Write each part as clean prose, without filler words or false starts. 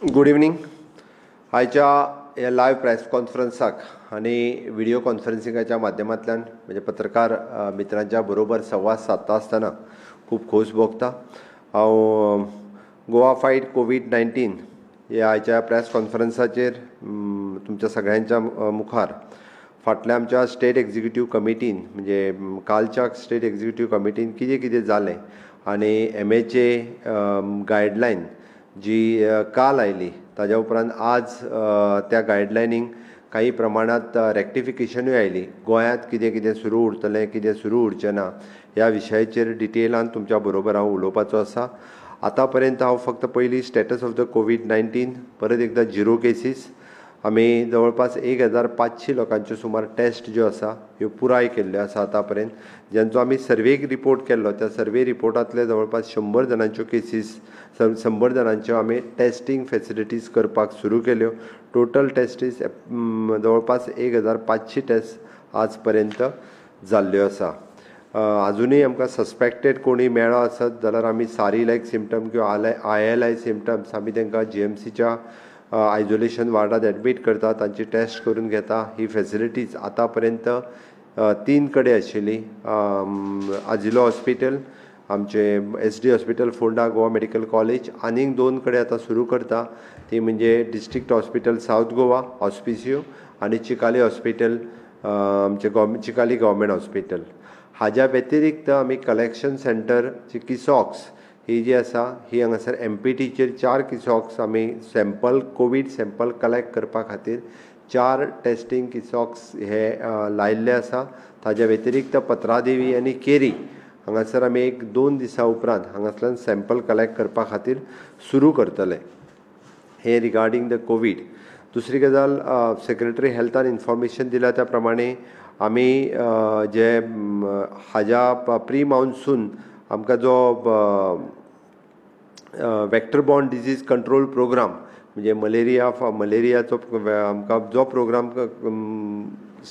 Good evening. आयच्या ह्या live press कॉन्फरन्साक आनी व्हिडिओ कॉन्फरन्सिंगाच्या माध्यमांतल्यान म्हणजे पत्रकार मित्रांच्या बरोबर संवाद सादता आसतना खूब खोस भोगता. हांव गोवा फायट कोविड-19 ह्या आयच्या प्रेस कॉन्फरन्साचेर तुमच्या सगळ्यांच्या मुखार फाटल्या आमच्या स्टेट एक्झिक्युटीव कमिटीन म्हणजे कालच्या स्टेट एक्झिक्युटीव कमिटीन कितें कितें जालें आनी MAचे गायडलायन जी काल आयली ताज्या उपरांत आज त्या गायडलायनीक काही प्रमाणांत रेक्टिफिकेशनूय आयली. गोंयांत कितें कितें सुरू उरतलें कितें सुरू उरचें ना ह्या विशयाचेर डिटेलान तुमच्या बरोबर हांव उलोवपाचो आसा. आतां पर्यंत हांव फक्त पयलीं स्टेटस ऑफ द कोविड-19 परत एकदां 0 केसीस. आमी जवळपास 1500 लोकांच्यो सुमार टेस्ट ज्यो आसा ह्यो पुराय केल्ल्यो आसा आतां पर्यंत. जेंचो आमी सर्वेक रिपोर्ट केल्लो त्या सर्वे रिपोर्टांतले जवळपास 100 जाणांच्यो केसीस 100 जाणांच्यो आमी टेस्टींग फेसिलिटीज करपाक सुरू केल्यो. टोटल टेस्टीस जवळपास 1500 टेस्ट आज पर्यंत जाल्ल्यो आसा. अजुनूय आमकां सस्पेक्टेड कोणी मेळ्ळो आसत जाल्यार आमी सारी लायक सिमटम किंवा ILI सिमटम्स आमी तांकां GMCच्या आयसोलेशन वार्डांत एडमीट करता, तांची टेस्ट करून घेता. ही फेसिलिटीज आतां पर्यंत 3 कडेन आशिल्ली. आजिलो हॉस्पिटल, आमचे SD hospital Phonda, Goa medical college, आनीक 2 कडेन आतां सुरू करता. ती म्हणजे district hospital south Goa Hospicio आनी चिकाली हॉस्पिटल आमचे चिकाली गव्हर्मेंट हॉस्पिटल. हाज्या व्यतिरिक्त आमी कलेक्शन सेंटर जी किसॉक्स ही जी आसा ही हांगासर MPTचेर 4 किसॉक्स आमी कोवीड सॅम्पल कलेक्ट करपा खातीर 4 टेस्टींग किसॉक्स हे लायिल्ले आसा. ताज्या व्यतिरिक्त पत्रादेवी आनी केरी हांगासर आमी 1-2 दिसां उपरांत हांगासरल्यान सॅम्पल कलेक्ट करपा खातीर सुरू करतले. हे रिगार्डींग द कोवीड. दुसरी गजाल सेक्रेटरी हेल्थान इन्फॉर्मेशन दिल्या त्या प्रमाणे आमी जे हाज्या प्री मान्सून आमकां जो vector borne disease control program म्हणजे मलेरियाचो आमकां जो प्रोग्राम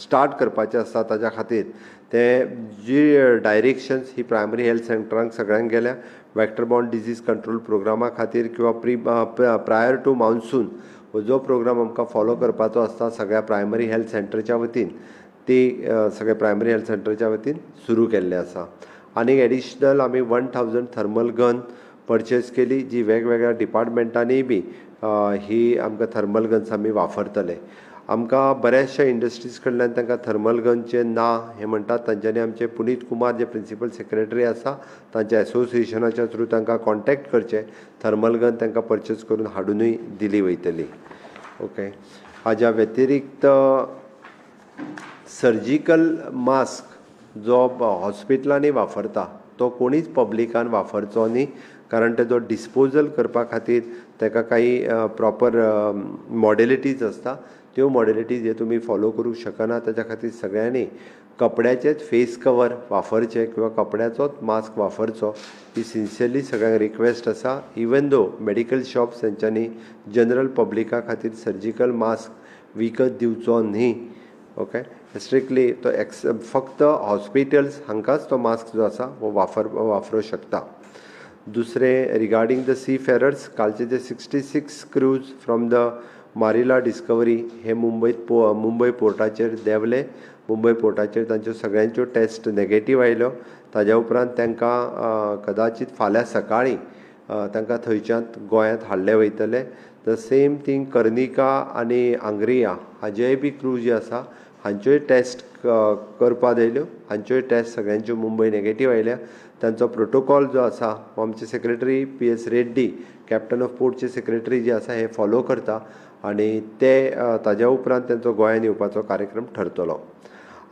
स्टार्ट करपाचे आसा ताच्या खातीर ते जी डायरेक्शन्स ही प्रायमरी हेल्थ सेंटरांक सगळ्यांक गेल्या. वेक्टर बॉर्न डिजीज कंट्रोल प्रोग्रामा खातीर किंवा प्रायर टू मान्सून हो जो प्रोग्राम आमकां फॉलो करपाचो आसता सगळ्या प्रायमरी हेल्थ सेंटरच्या वतीन ती सगळ्या प्रायमरी हेल्थ सेंटरच्या वतीन सुरू केल्ले आसा. आनी एडिशनल आमी 1000 थर्मल गन परचेज केली जी वेगवेगळ्या डिपार्टमेंटांनी बी ही आमकां थर्मल गन्स आमी वापरतले. आमकां बऱ्याचशा इंडस्ट्रीज कडल्यान तांकां थर्मल गनचे ना हे म्हणटात. तांच्यांनी आमचे पुनीत कुमार जे प्रिंसिपल सेक्रेटरी आसा तांच्या एसोसिएशनाच्या थ्रू तांकां कॉन्टॅक्ट करचे. थर्मल गन तांकां परचेज करून हाडूनय दिली वयतली. ओके. हाज्या व्यतिरिक्त सर्जिकल मास्क जो हॉस्पिटलांनी वापरता तो कोणीच पब्लिकान वापरचो न्ही, कारण तेजो डिस्पोजल करपा खातीर ताका काही प्रॉपर मॉडेलिटीज आसता. त्यो मॉडेलिटीज हे तुमी फॉलो करूंक शकना. ताच्या खातीर सगळ्यांनी कपड्याचेच फेस कवर वापरचे किंवा कपड्याचोच मास्क वापरचो ही सिन्सियरली सगळ्यांक रिक्वेस्ट आसा. इवन दो मेडिकल शॉप्स तेंच्यांनी जनरल पब्लिका खातीर सर्जिकल मास्क विकत दिवचो न्ही. ओके. स्ट्रिक्टली तो फक्त हॉस्पिटल्स हांकांच तो मास्क जो आसा वो वापरूं शकता. दुसरे रिगार्डींग द सी फेरर्स कालचे जे 66 क्रूज फ्रॉम द मारिला डिस्कवरी हे मुंबय पोर्टाचेर देंवले. मुंबय पोर्टाचेर तांच्यो सगळ्यांच्यो टेस्ट नेगेटीव आयल्यो. ताज्या उपरांत तांकां कदाचित फाल्यां सकाळीं तांकां थंयच्यान गोंयांत हाडले वयतले. द सेम थींग कर्निका आनी आंग्रिया हाजेय बी क्रू जे आसा हांच्योय टेस्ट करपाक आयल्यो. हांच्योय टेस्ट सगळ्यांच्यो मुंबय नेगेटीव आयल्या. तांचो प्रोटोकॉल जो आसा हो आमचे secretary PS Reddy captain of पोर्टचे सेक्रेटरी जे आसा हे फॉलो करता आनी ते ताज्या उपरांत तेंचो गोंयांत येवपाचो कार्यक्रम ठरतलो.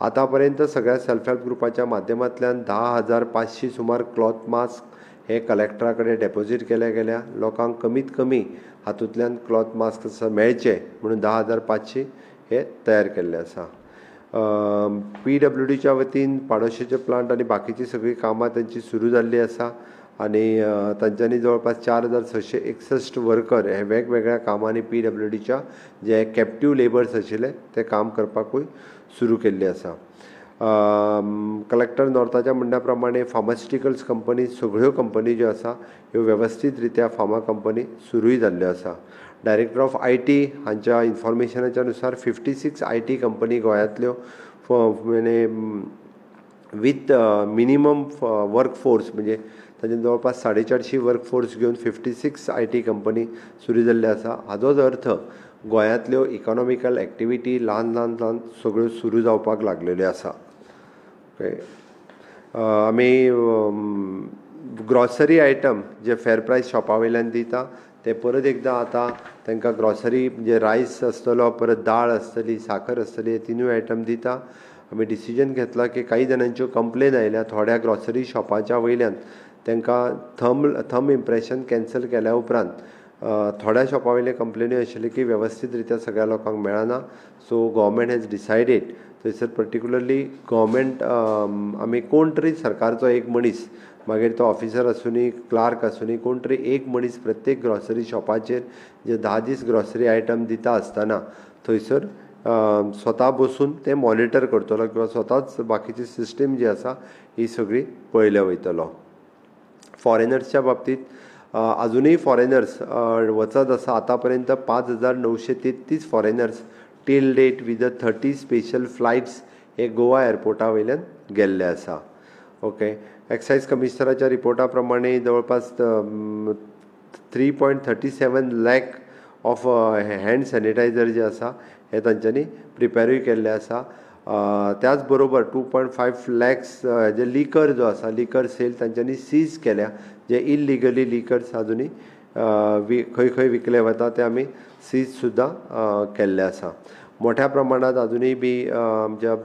आतां पर्यंत सगळ्या सेल्फ हेल्प ग्रुपाच्या माध्यमांतल्यान 10,500 सुमार क्लॉथ मास्क हे कलेक्टरा कडेन डेपॉझीट केले गेल्या. लोकांक कमीत कमी हातूंतल्यान क्लॉथ मास्क मेळचे म्हणून 10,500 हे तयार केल्ले आसा. PWDच्या वतीन पाडोशेचे प्लांट आनी बाकीची सगळी कामां त्यांची सुरू जाल्ली आसा आनी तांच्यांनी जवळपास 4,661 वर्कर हे वेगवेगळ्या कामांनी PWDच्या जे कॅप्टिव्ह लेबर्स आशिल्ले ते काम करपाकूय सुरू केल्ली आसा. कलेक्टर नॉर्थाच्या म्हणण्या प्रमाणे फार्मास्युटिकल्स कंपनी सगळ्यो कंपनी ज्यो आसा ह्यो वेवस्थीत रित्या फार्मा कंपनी सुरूय जाल्ल्यो आसा. डायरेक्टर ऑफ IT हांच्या इन्फॉर्मेशनाच्या नुसार 56 IT कंपनी गोंयांतल्यो म्हणजे विथ मिनिमम वर्क फोर्स म्हणजे ताचे जवळपास 450 वर्क फोर्स घेवन 56 IT कंपनी सुरू जाल्ले आसा. हाचोच अर्थ गोंयांतल्यो इकॉनॉमिकल एक्टिविटी ल्हान सगळ्यो सुरू जावपाक लागलेल्यो आसा. ओके, आमी ग्रॉसरी आयटम जे फेर प्रायस शॉपा वयल्यान दिता ते परत एकदां आतां तांकां ग्रॉसरी म्हणजे रायस आसतलो, परत दाळ आसतली, साखर आसतली, हे तिनूय आयटम दिता. आमी डिसिजन घेतला की काही जाणांच्यो कंप्लेन आयल्या थोड्या ग्रॉसरी शॉपाच्या वयल्यान तांकां थंब इम्प्रेशन कॅन्सल केल्या उपरांत थोड्या शॉपा वयले कंप्लेनी आशिल्ली की वेवस्थीत रित्या सगळ्या लोकांक मेळना. सो गव्हर्मेंट हॅज डिसायडेड थंयसर पर्टिक्युलरली गव्हर्मेंट आमी कोण तरी सरकारचो एक मनीस, मागीर तो ऑफिसर आसूनी क्लार्क आसूनी, कोण तरी एक मनीस प्रत्येक ग्रॉसरी शॉपाचेर जे 10 दीस ग्रॉसरी आयटम दिता आसतना थंयसर स्वता बसून ते मॉनिटर करतलो किंवा स्वताच बाकीची सिस्टीम जी आसा ही सगळी पळयल्या वयतलो. फॉरेनर्सच्या बाबतींत अजूनही फॉरेनर्स वचत आसा. आतां पर्यंत 5,933 foreigners till date with 30 special flights हे गोवा एअरपोर्टा वयल्यान गेल्ले आसा. ओके, एक्सायज कमिशनराच्या रिपोर्टा प्रमाणे जवळपास 3.37 लॅक ऑफ हँड सॅनिटायझर जे आसा हे तांच्यांनी प्रिपेरूय केल्ले आसा. त्याच बरोबर 2.5 लॅक्स जे लिकर जो आसा लिकर सेल तांच्यांनी सीज केल्या. जे इल्लिगली लिकर्स अजुनूय खंय खंय विकले वता ते आमी सीज सुद्दां केल्ले आसा. मोठ्या प्रमाणात अजुनूय बी आमच्या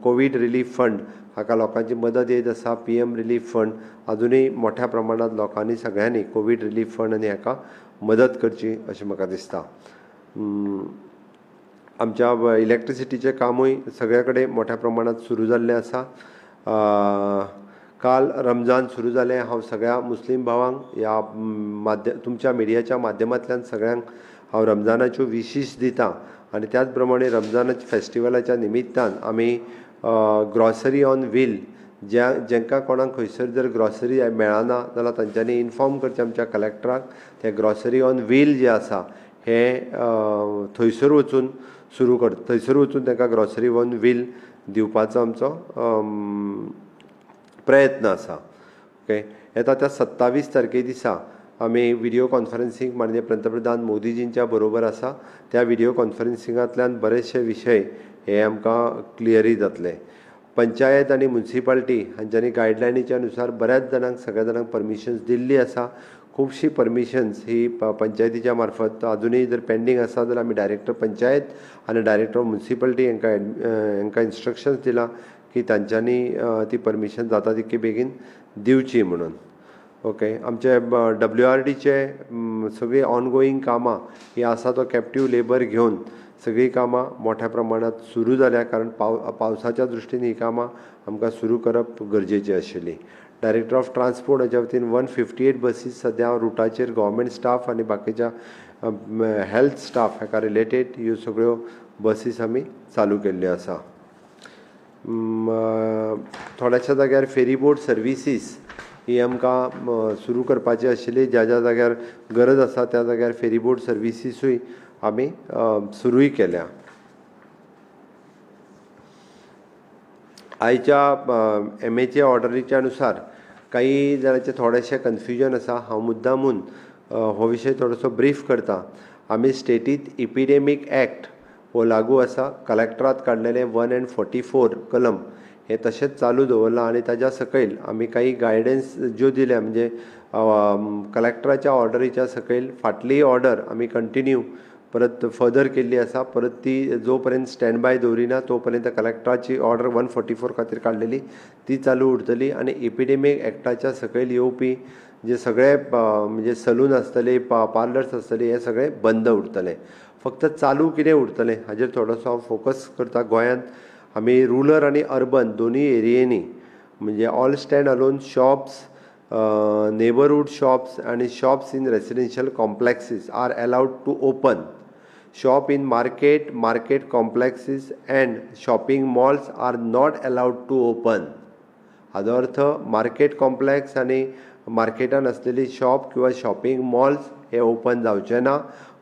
कोवीड रिलीफ फंड हाका लोकांची मदत येत आसा. PM रिलीफ फंड अजुनूय मोठ्या प्रमाणात लोकांनी सगळ्यांनी कोवीड रिलीफ फंड आनी हाका मदत करची अशें म्हाका दिसता. आमच्या इलेक्ट्रिसिटीचें कामूय सगळे कडेन मोठ्या प्रमाणात सुरू जाल्लें आसा. काल रमजान सुरू जालें. हांव सगळ्या मुस्लीम भावांक ह्या तुमच्या मिडियाच्या माध्यमांतल्यान सगळ्यांक हांव रमजानाच्यो विशीस दितां. आनी त्याच प्रमाणे रमजानाच्या फेस्टिवलाच्या निमित्तान आमी ग्रॉसरी ऑन व्हील जेंकां कोणाक खंयसर जर ग्रॉसरी मेळना जाल्यार तांच्यांनी इन्फॉर्म करचें आमच्या कलेक्टराक. ते ग्रॉसरी ऑन व्हील जे आसा हे थंयसर वचून थंयसर वचून तांकां ग्रॉसरी ऑन व्हील दिवपाचो आमचो प्रयत्न आसा. ओके, येता त्या 27 तारखे दिसा आमी व्हिडिओ कॉन्फरन्सींग माननीय पंतप्रधान मोदीजींच्या बरोबर आसा. त्या व्हिडिओ कॉन्फरन्सिंगांतल्यान बरेचशे विशय हे आमकां क्लियरी जातले. पंचायत आनी म्युन्सिपाल्टी हांच्यांनी गायडलायनीच्या नुसार बऱ्याच जाणांक सगळ्या जाणांक परमिशन्स दिल्ली आसा. खुबशी परमिशन्स ही पंचायतीच्या मार्फत अजुनूय जर पेंडींग आसा जाल्यार आमी डायरेक्टर पंचायत आनी डायरेक्टर ऑफ म्युन्सिपाल्टी हांकां इन्स्ट्रक्शन्स दिला की तांच्यांनी ती परमिशन जाता तितके बेगीन दिवची म्हणून. ओके, आमचे WRDचे सगळी ऑनगोईंग कामां ही आसा तो कॅप्टिव्ह लेबर घेवन सगळी कामां मोठ्या प्रमाणात सुरू जाल्या. कारण पावसाच्या दृश्टीन ही कामां आमकां सुरू करप गरजेची आशिल्ली. डायरेक्टर ऑफ ट्रान्सपोर्ट हाच्या वतीन 158 बसीस सद्या रुटाचेर गव्हर्मेंट स्टाफ आनी बाकीच्या हेल्थ स्टाफ हाका रिलेटेड ह्यो सगळ्यो बसीस आमी चालू केल्ल्यो आसा. थोड्याशा जाग्यार फेरी बोट सर्विसीस ही आमकां सुरू करपाची आशिल्ली. ज्या ज्या जाग्यार गरज आसा त्या जाग्यार फेरी बोट सर्विसीसूय आमी सुरूय केल्या. आयच्या MAचे ऑर्डरीच्या नुसार काही जाणांचे थोडेशें कन्फ्युजन आसा. हांव मुद्दामून हो विशय थोडोसो ब्रीफ करता. आमी स्टेटींत इपिडेमीक एक्ट हो लागू आसा. कलेक्टरात काडलेले 144 कलम हे तशेंच चालू दवरला आनी ताच्या सकयल आमी काही गायडन्स ज्यो दिल्या म्हणजे कलेक्टराच्या ऑर्डरीच्या सकयल फाटली ऑर्डर आमी कंटिन्यू परत फर्दर केल्ली आसा. परत ती जो पर्यंत स्टँड बाय दवरिना तो पर्यंत कलेक्टराची ऑर्डर 144 खातीर काडलेली ती चालू उरतली. आनी एपिडेमीक एक्टाच्या सकयल येवपी जे सगळे म्हणजे सलून आसतले पार्लर्स आसतले हे सगळे बंद उरतले. फक्त चालू कितें उरतलें हाजेर थोडोसो हांव फोकस करता. गोंयांत आमी रुरल आनी अर्बन दोनी एरियेनी म्हणजे all stand alone shops, neighbourhood shops and shops in residential complexes are allowed to open. Shop in market complexes and shopping malls are not allowed to open. हाचो अर्थ मार्केट कॉम्प्लेक्स आनी मार्केटान आसलेली shop किंवा shopping malls हे open जावचे ना.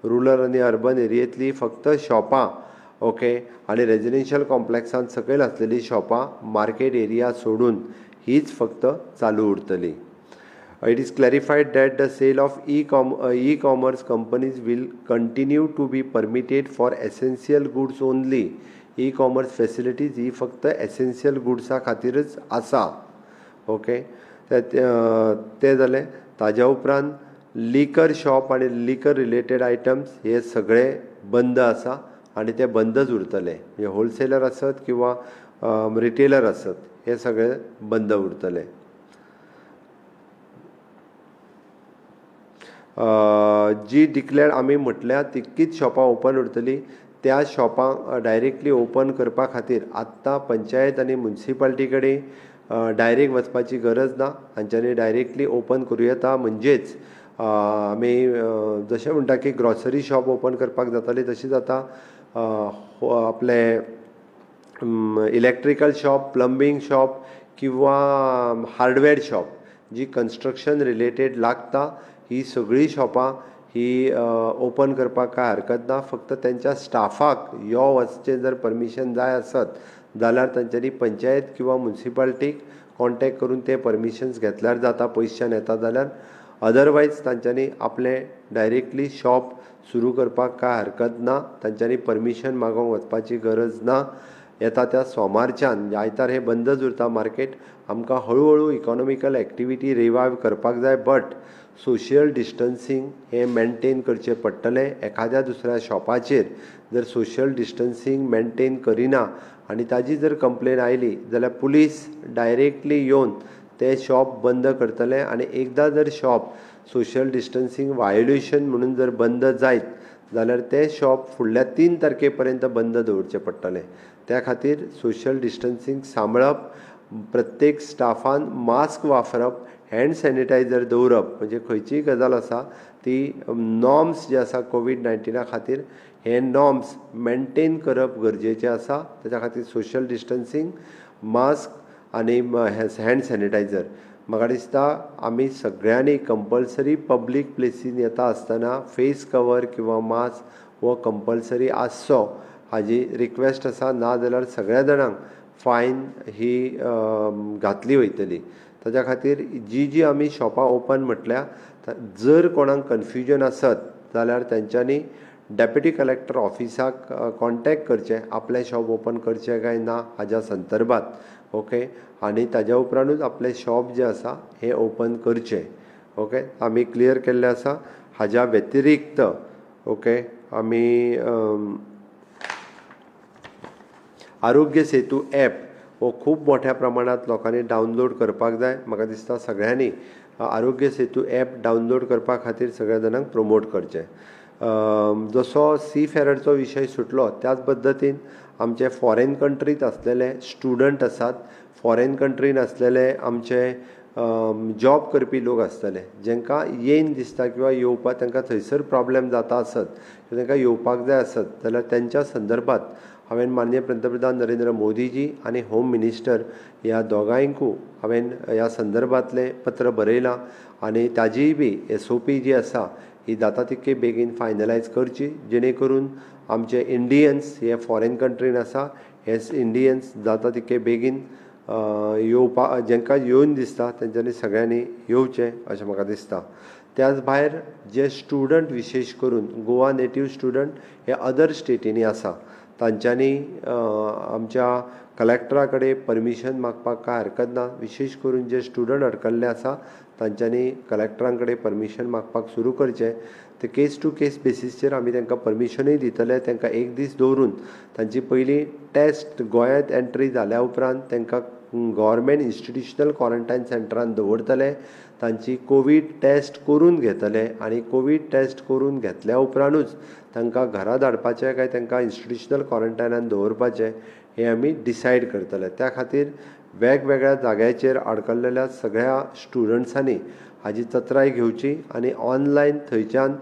Rural आनी अर्बन एरियेंतली फक्त शॉपां ओके आनी रेजिडेन्शियल कॉम्प्लेक्सान सकयल आसलेली शॉपां मार्केट एरिया सोडून हीच फक्त चालू उरतली. It is clarified that the sale of e-commerce companies will continue to be permitted for essential goods only. E-commerce facilities ही फक्त essential goods खातीरच आसा. ओके ते जालें. ताज्या उपरांत लिकर शॉप आनी लिकर रिलेटेड आयटम्स हे सगळे बंद आसा आनी ते बंदच उरतले. म्हणजे होलसेलर आसत किंवा रिटेलर आसत हे सगळे बंद उरतले. जी डिक्लेअर आमी म्हटल्या तितकीच शॉपां ओपन उरतली. त्या शॉपांक डायरेक्टली ओपन करपा खातीर आत्तां पंचायत आनी म्युन्सिपाल्टी कडेन डायरेक्ट वचपाची गरज ना. हांच्यांनी डायरेक्टली ओपन करूं येता. म्हणजेच आमी जशें म्हणटा की ग्रॉसरी शॉप ओपन करपाक जाताली तशीच आतां आपले इलेक्ट्रिकल शॉप, प्लंबींग शॉप किंवा हार्डवेअर शॉप जी कन्स्ट्रक्शन रिलेटेड लागता ही सगळीं शॉपां ही ओपन करपाक कांय हरकत ना. फक्त तेंच्या स्टाफाक यो वचचें जर परमिशन जाय आसत जाल्यार तांच्यांनी पंचायत किंवा म्युन्सिपाल्टीक कॉन्टेक्ट करून ते परमिशन्स घेतल्यार जाता पयसच्यान येता जाल्यार. अदरवायज तांच्यांनी आपलें डायरेक्टली शॉप सुरू करपाक कांय हरकत ना. तांच्यांनी परमिशन मागोवंक वचपाची गरज ना. येता त्या सोमारच्यान आयतार हे बंदच उरता मार्केट. आमकां हळू इकॉनॉमिकल एक्टिविटी रिवायव करपाक जाय बट सोशियल डिस्टन्सींग हे मेनटेन करचें पडटलें. एखाद्या दुसऱ्या शॉपाचेर जर सोशियल डिस्टन्सींग मेनटेन करिना आनी ताजी जर कंप्लेन आयली जाल्यार पुलीस डायरेक्टली येवन ते शॉप बंद करतले. आनी एकदां जर शॉप सोशियल डिस्टन्सींग वायोलेशन म्हणून जर बंद जायत जाल्यार ते शॉप फुडल्या 3 तारखे पर्यंत बंद दवरचें पडटलें. त्या खातीर सोशियल डिस्टन्सींग सांबाळप, प्रत्येक स्टाफान मास्क वापरप, हँड सॅनिटायझर दवरप. म्हणजे खंयचीय गजाल आसा ती नॉर्म्स जे आसा कोवीड-19 खातीर हे नॉर्म्स मेनटेन करप गरजेचें आसा. ताच्या खातीर सोशियल डिस्टन्सींग, मास्क आनी हँड सॅनिटायझर. म्हाका दिसता आमी सगळ्यांनी कंपल्सरी पब्लीक प्लेसीन येता आसतना फेस कवर किंवा मास्क हो कंपल्सरी आसचो हाजी रिक्वेस्ट आसा. ना जाल्यार सगळ्या जाणांक फायन ही घातली वयतली. ताच्या खातीर जी आमी शॉपां ओपन म्हटल्या जर कोणाक कन्फ्युजन आसत जाल्यार तेंच्यांनी डेप्युटी कलेक्टर ऑफिसाक कॉन्टेक्ट करचें आपलें शॉप ओपन करचें काय ना हाज्या संदर्भात. ओके आनी ताज्या उपरांतूच आपलें शॉप जें आसा हें ओपन करचें. ओके आमी क्लियर केल्लें आसा. हाज्या व्यतिरिक्त ओके आमी आरोग्य सेतू ॲप हो खूब मोठ्या प्रमाणांत लोकांनी डावनलोड करपाक जाय. म्हाका दिसता सगळ्यांनी आरोग्य सेतू ॲप डावनलोड करपा खातीर सगळ्या जाणांक प्रमोट करचें. जसो सी फेररचो विशय सुटलो त्याच पद्दतीन आमचे फॉरेन कंट्रींत आसलेले स्टुडंट आसात, फॉरेन कंट्रीन आसलेले आमचे जॉब करपी लोक आसतले जेंकां येयन दिसता किंवा येवपाक तांकां थंयसर प्रॉब्लेम जाता आसत तांकां येवपाक जाय आसत जाल्यार तेंच्या संदर्भात हांवें माननीय पंतप्रधान नरेंद्र मोदीजी आनी होम मिनिस्टर ह्या दोगांयकूय हांवें ह्या संदर्भातलें पत्र बरयलां आनी ताजीय बी SOP जी आसा ही जाता तितके बेगीन फायनलायज करची जेणे करून आमचे इंडियन्स हे फॉरेन कंट्रीन आसा हे इंडियन्स जाता तितके बेगीन येवपा जेंकां येवन दिसता तेंच्यांनी सगळ्यांनी येवचें अशें म्हाका दिसता. त्याच भायर जे स्टुडंट विशेश करून गोवा नेटीव स्टुडंट हे अदर स्टेटींनी आसा तांच्यांनी आमच्या कलेक्टरा कडेन परमिशन मागपाक कांय हरकत ना. विशेश करून जे स्टुडंट अडकल्ले आसा तांच्यांनी कलेक्टरां कडेन परमिशन मागपाक सुरू करचें. ते केस टू केस बेसिसचेर आमी तांकां परमिशनूय दितले. तांकां एक दीस दवरून तांची पयली टेस्ट गोंयांत एंट्री जाल्या उपरांत तांकां गव्हर्मेंट इन्स्टिट्युशनल क्वॉरंटायन सेंटरान दवरतले. तांची कोवीड टेस्ट करून घेतले आनी कोवीड टेस्ट करून घेतल्या उपरांतूच तांकां घरा धाडपाचें काय तांकां इन्स्टिट्युशनल क्वॉरंटायनान दवरपाचें हें आमी डिसायड करतले. त्या खातीर वेगवेगळ्या जाग्याचेर अडकल्लेल्या सगळ्या स्टुडंट्सांनी हाची तत्राय घेवची आनी ऑनलायन थंयच्यान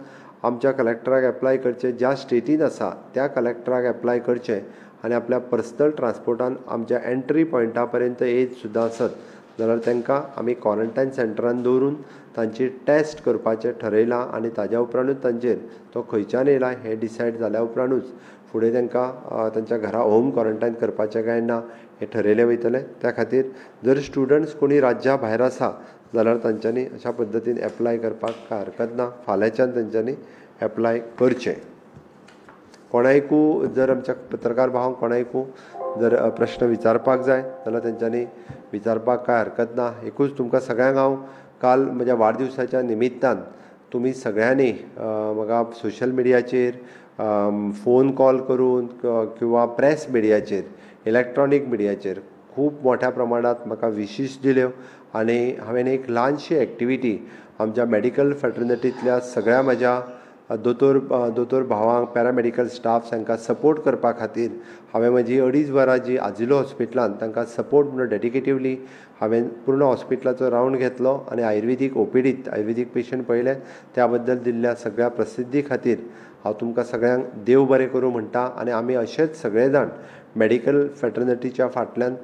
आमच्या कलेक्टराक एप्लाय करचें. ज्या स्टेटीन आसा त्या कलेक्टराक एप्लाय करचें आनी आपल्या पर्सनल ट्रान्सपोर्टान आमच्या एंट्री पॉयंटा पर्यंत एज सुद्दां आसत जाल्यार तांकां आमी क्वॉरंटायन सेंटरान दवरून तांची टेस्ट करपाचें ठरयलां आनी ताज्या उपरांतूच तांचेर तो खंयच्यान येयला हें डिसायड जाल्या उपरांतूच फुडें तांकां तांच्या घरा होम क्वॉरंटायन करपाचें काय ना हें ठरयलें वयतलें. त्या खातीर जर स्टुडंट्स कोणी राज्या भायर आसा जाल्यार तांच्यांनी अशा पद्दतीन एप्लाय करपाक कांय हरकत ना. फाल्यांच्यान तांच्यांनी एप्लाय करचें. कोणायकू जर आमच्या पत्रकार भावांक कोणायकू जर प्रश्न विचारपाक जाय जाल्यार तांच्यांनी विचारपाक कांय हरकत ना. एकूच तुमकां सगळ्यांक हांव काल म्हज्या वाडदिवसाच्या निमित्तान तुमी सगळ्यांनी म्हाका सोशल मिडियाचेर फोन कॉल करून किंवा प्रेस मिडियाचेर इलेक्ट्रॉनीक मिडियाचेर खूब मोठ्या प्रमाणांत म्हाका विशीस दिल्यो आनी हांवें एक ल्हानशी एक्टिविटी आमच्या मेडिकल फॅटर्निटींतल्या सगळ्या म्हज्या दोतोर भावांक पॅरामेडिकल स्टाफ तांकां सपोर्ट करपा खातीर हांवें म्हजी 2.5 वरां जी आजिलो हॉस्पिटलांत तांकां सपोर्ट म्हणून डेडिकेटिवली हांवें पूर्ण हॉस्पिटलाचो रावंड घेतलो आनी आयुर्वेदीक ओपीडीत आयुर्वेदीक पेशंट पळयले. त्या बद्दल दिल्ल्या सगळ्या प्रसिद्धी खातीर हांव तुमकां सगळ्यांक देव बरें करूं म्हणटा. आनी आमी अशेच सगळे जाण मेडिकल फॅटर्निटीच्या फाटल्यान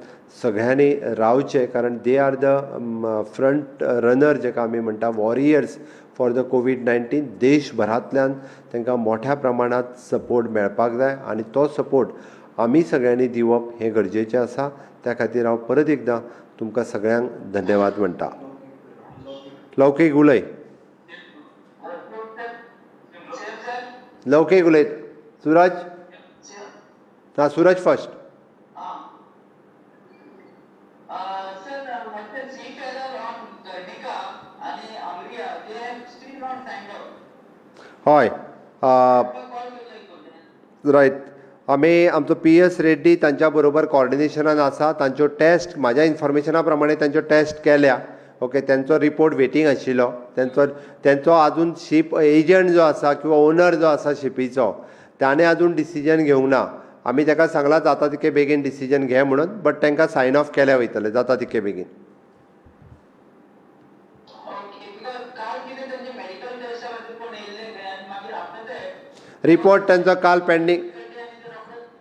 सगळ्यांनी रावचें कारण they are the front runner जेका आमी म्हणटा वॉरियर्स फॉर द कोवीड-19. देशभरांतल्यान तांकां मोठ्या प्रमाणांत सपोर्ट मेळपाक जाय आनी तो सपोर्ट आमी सगळ्यांनी दिवप हें गरजेचें आसा. त्या खातीर हांव परत एकदां तुमकां सगळ्यांक धन्यवाद म्हणटा. लौकीक उलय. लौकीक उलय. सूरज ना सूरज फर्स्ट. हय रायट. आमी आमचो PS रेड्डी तांच्या बरोबर कॉर्डिनेशनान आसा. तांच्यो टेस्ट म्हाज्या इन्फॉर्मेशना प्रमाणे तांच्यो टेस्ट केल्या. ओके. त्यांचो रिपोर्ट वेटींग आशिल्लो. त्यांचो आजून शीप एजंट जो आसा किंवा ओनर जो आसा शिपीचो ताणें आजून डिसिजन घेवंक ना. आमी ताका सांगलां जाता तितके बेगीन डिसिजन घे म्हणून बट तांकां सायन ऑफ केल्या वयतलें जाता तितके बेगीन. रिपोर्ट तांचो काल पेंडींग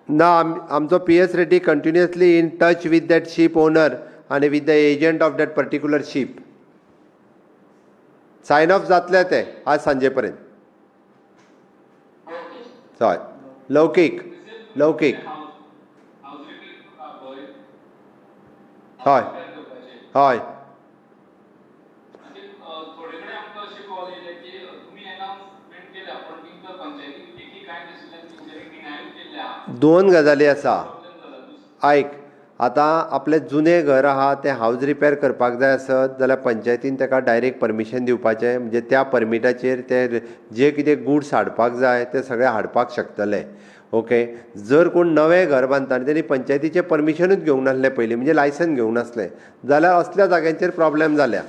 ना. आमचो PS Reddy continuously in touch with that ship owner आनी with the agent of that particular ship. Sign off जातले ते आज सांजे पर्यंत. हय. लौकीक लौकीक. हय हय. दोन गजाली आसा. आयक. आतां आपलें जुनें घर आहा तें हावज रिपेर करपाक जाय आसत जाल्यार पंचायतीन ताका डायरेक्ट परमिशन दिवपाचें. म्हणजे त्या परमिटाचेर ते जे कितें गुड्स हाडपाक जाय ते सगळे हाडपाक शकतले. ओके. जर कोण नवें घर बांदता आनी तेणी पंचायतीचें परमिशनूच घेवंक नासलें पयलीं म्हणजे लायसन घेवंक नासलें जाल्यार असल्या जाग्यांचेर प्रॉब्लेम जाल्या.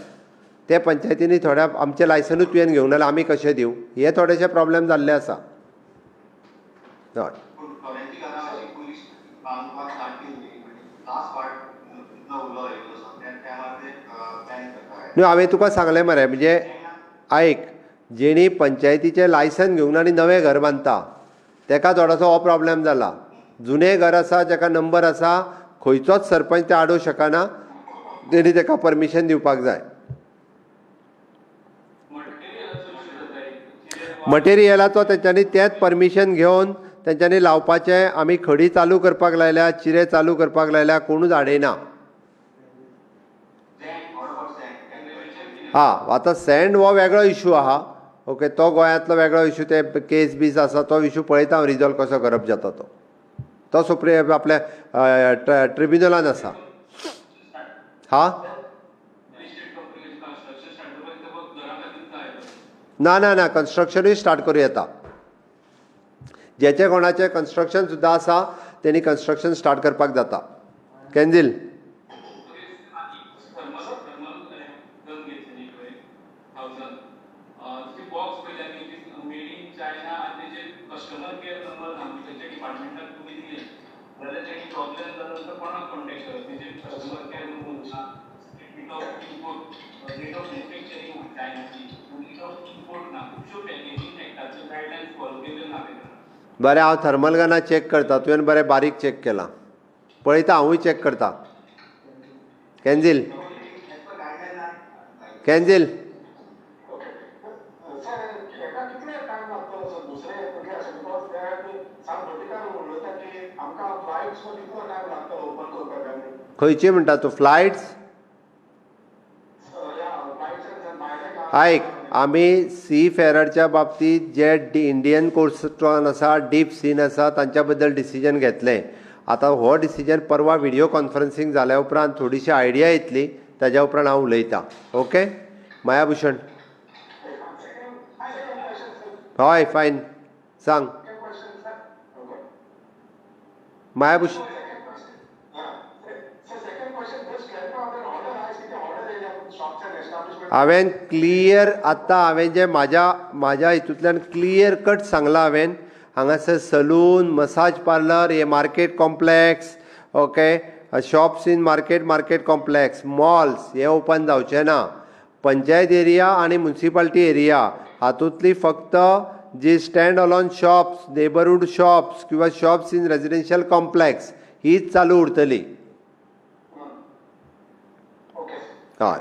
ते पंचायतींनी थोड्या आमचें लायसनूच तुवें घेवंक नाल्यार आमी कशें दिवं हे थोडेशे प्रॉब्लेम जाल्ले आसा. हय. न्हू हांवें तुका सांगलें मरे म्हणजे आयक जेणी पंचायतीचें लायसन घेवंक ना आनी नवें घर बांदता ताका थोडोसो हो प्रॉब्लेम जाला. जुनें घर आसा जाका नंबर आसा खंयचोच सरपंच तें आडोवंक शकना. तेणी ताका परमिशन दिवपाक जाय. मटेरियलाचो तेंच्यांनी तेंच परमिशन घेवन तेंच्यांनी लावपाचें. आमी खडी चालू करपाक लायल्या चिरे चालू करपाक लायल्या कोणूच आडयना. आतां सँड हो वेगळो इशू आहा. ओके. तो गोंयांतलो वेगळो इशू. ते केस बीस आसा तो इशू पळयता हांव रिजॉल्व कसो करप जाता तो. तो आपल्या ट्रिब्युनलान आसा. हा ना ना ना कन्स्ट्रक्शनूय स्टार्ट करूं येता. जेचे कोणाचें कन्स्ट्रक्शन सुद्दां आसा तेणी कन्स्ट्रक्शन स्टार्ट करपाक जाता. केन्झील बरें हांव थर्मल गनां चॅक करता. तुवें बरें बारीक चॅक केलां. पळयता हांवूय चॅक करता. केन्झील केन्झील खंयची म्हणटा तूं फ्लायट्स? आयक, आमी सी फेररच्या बाबतींत जे इंडियन कोस्टगार्ड आसा, डीप सीन आसा, तांच्या बद्दल डिसिजन घेतलें. आतां हो डिसिजन परवा व्हिडिओ कॉन्फरन्सींग जाल्या उपरांत थोडीशी आयडिया येतली, ताज्या उपरांत हांव उलयतां. ओके माया भूषण? हय फायन, सांग माया भूषण. हांवें क्लियर आत्तां हांवें जे म्हाज्या हितूंतल्यान क्लियर कट सांगलां. हांवें हांगासर सलून, मसाज पार्लर, हे market complex, okay, shops in market complex, malls हे ओपन जावचे ना. पंचायत एरिया आनी म्युनिसिपालिटी एरिया हातूंतली फक्त जी stand alone shops, neighbourhood shops किंवा शॉप्स इन रेजिडेन्शियल कॉम्प्लेक्स हीच चालू उरतली. हय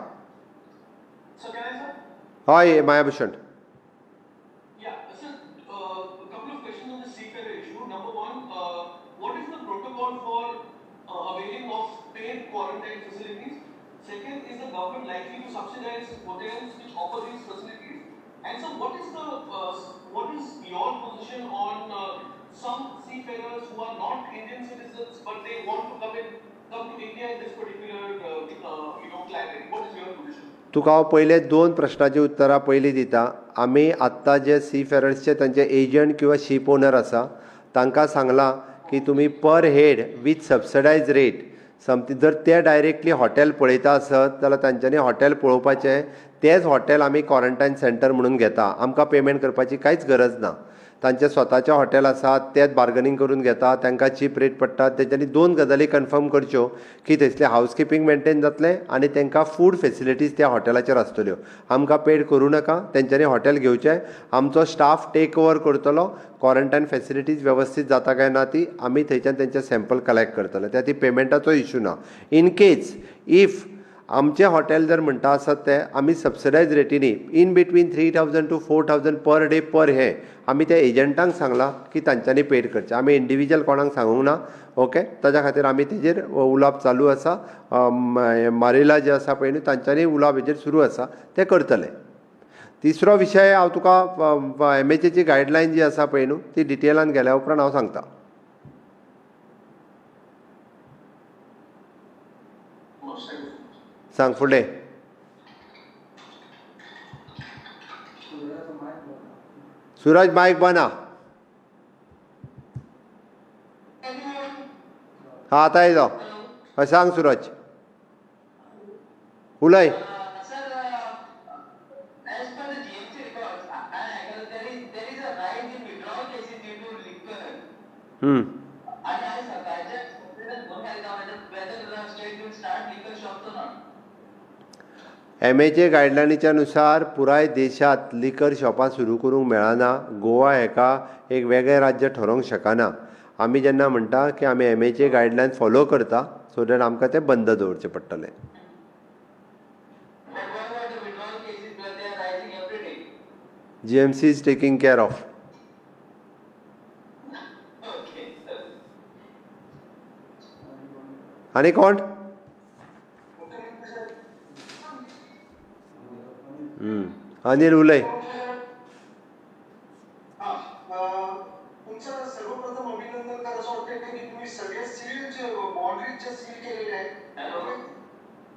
हय माया भूषण. तुका हांव पयले 2 प्रश्नाची उतरां पयलीं दिता. आमी आत्तां जे सी फेरर्सचे तांचे एजंट किंवा शीप ओनर आसा तांकां सांगलां की तुमी per head with subsidised rate something जर ते डायरेक्टली हॉटेल पळयता आसत जाल्यार तांच्यांनी हॉटेल पळोवपाचें. तेंच हॉटेल आमी क्वॉरंटायन सेंटर म्हणून घेता. आमकां पेमेंट करपाची कांयच गरज ना. तांचे स्वताचे हॉटेल आसात, तेच बार्गनींग करून घेतात, तांकां चीप रेट पडटा. तेंच्यांनी 2 गजाली कन्फर्म करच्यो की थंयसलें हावजकिपींग मेंटेन जातलें आनी तांकां फूड फेसिलिटीज त्या हॉटेलाचेर आसतल्यो. आमकां पेड करूं नाका. तेंच्यांनी हॉटेल घेवचें. आमचो स्टाफ टेक ओवर करतलो. क्वॉरंटायन फेसिलिटीज वेवस्थीत जाता काय ना ती आमी थंयच्यान तेंचे सॅम्पल कलेक्ट करतले. त्या ती पेमेंटाचो इशू ना. इन केस इफ आमचें हॉटेल जर म्हणटा आसत ते आमी सबसिडायज रेटीनी in between 3000 to 4000 per day पर हे आमी त्या एजंटांक सांगलां की तांच्यांनी पेड करचें. आमी इंडिविज्युअल कोणाक सांगूंक ना. ओके, ताच्या खातीर आमी तेजेर उलोवप चालू आसा. मारिला जे आसा पळय न्हय तांच्यांनी उलोवप हेजेर सुरू आसा, ते करतले. तिसरो विशय हांव तुका MHAची गायडलायन जी आसा पळय न्हय ती डिटेलान गेल्या उपरांत हांव सांगता. सांग फुडें. सूरज मायक बंद आहा. हा आतां येयलो. हय सांग सूरज, उलय. MHA गायडलायनीच्या नुसार पुराय देशांत लिकर शॉपां सुरू करूंक मेळना. गोवा हेका एक वेगळें राज्य ठरोवंक शकना. आमी जेन्ना म्हणटा की आमी MHA गायडलायन फॉलो करता सो दॅट आमकां तें बंद दवरचें पडटलें. GMC is taking care of. आनी कोण? अनिल उलय. तुमचं सर्वप्रथम अभिनंदन करा. असं वाटतं की तुम्ही तुम्ही सगळे सील बाउंड्रीजच्या सील केलेले आहेत.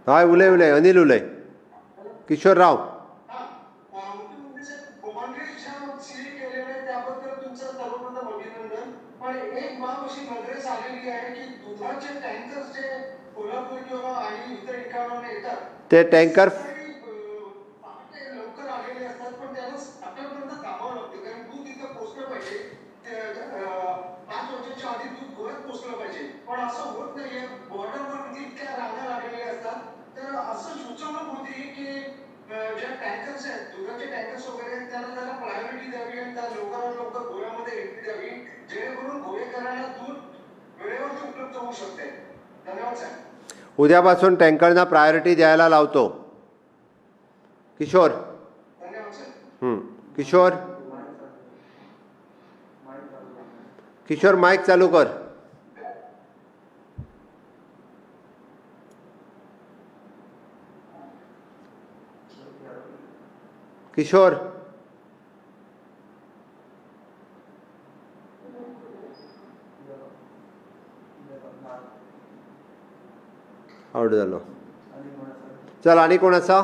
हाय उलय उलय अनिल उलय किशोरराव. बाउंड्रीजच्या सील केलेले त्याबद्दल तुमचं सर्वप्रथम अभिनंदन. पण एक बाब अशी नजरेस आलेली आहे की दुधाचे टँकर्स जे कोल्हापूर किंवा आणि इतर ठिकाणाहून येतात ते टँकर लवकर आलेले असतात, पण त्याला आपल्यापर्यंत थांबावं लागतं कारण दूध इथं पोचलं पाहिजे. 5 वर्षाच्या आधी दूध गोव्यात पोचलं पाहिजे, पण असं होत नाहीये. बॉर्डरवर इतक्या रांगा लागलेल्या असतात. तर असं सुचवणं होती की ज्या टँकर्स आहेत, दुधाचे टँकर्स वगैरे आहेत, त्याला प्रायोरिटी द्यावी आणि त्या लवकरात लवकर गोव्यामध्ये एंट्री द्यावी, जेणेकरून गोवेकरांना दूध वेळेवरती उपलब्ध होऊ शकते. धन्यवाद साहेब. उद्यापासून टँकरना प्रायोरिटी द्यायला लावतो. किशोर. धन्यवाद साहेब. किशोर किशोर माईक चालू कर. किशोर आउट झालो. चल आणि कोण असा.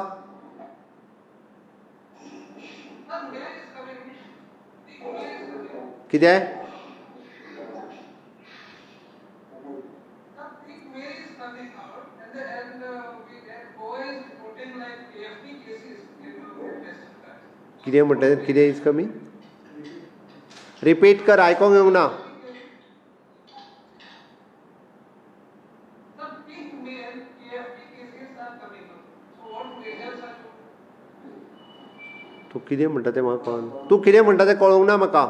किती आहे कितें म्हणटा कितें इज कमी रिपीट कर आयकोंक येवंक ना. तूं कितें म्हणटा तें म्हाका कळना. तूं कितें म्हणटा तें कळोंक ना म्हाका.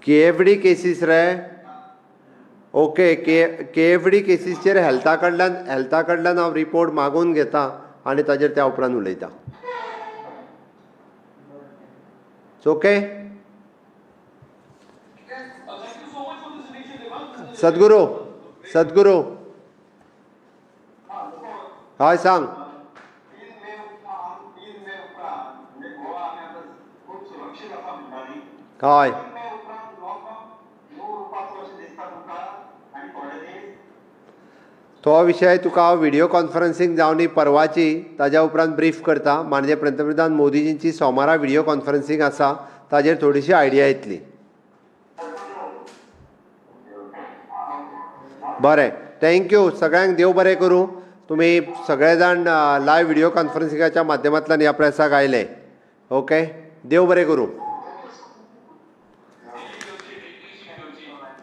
KFD केसीस रे. ओके KFD केसीसचेर हेल्था कडल्यान हांव रिपोर्ट मागून घेता आनी ताजेर त्या उपरांत उलयता. ओके. सद्गुरू हय सांग. हय तो विशय तुका हांव व्हिडिओ कॉन्फरन्सींग जावन ही परवाची ताज्या उपरांत ब्रीफ करता. म्हणजे पंतप्रधान मोदीजींची सोमारा व्हिडिओ कॉन्फरन्सींग आसा, ताजेर थोडीशी आयडिया येतली. बरें थँक्यू. सगळ्यांक देव बरें करूं. तुमी सगळे जाण लायव्ह व्हिडिओ कॉन्फरन्सिंगाच्या माध्यमांतल्यान ह्या प्रेसाक आयले. ओके देव बरें करूं.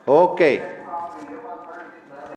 ओके.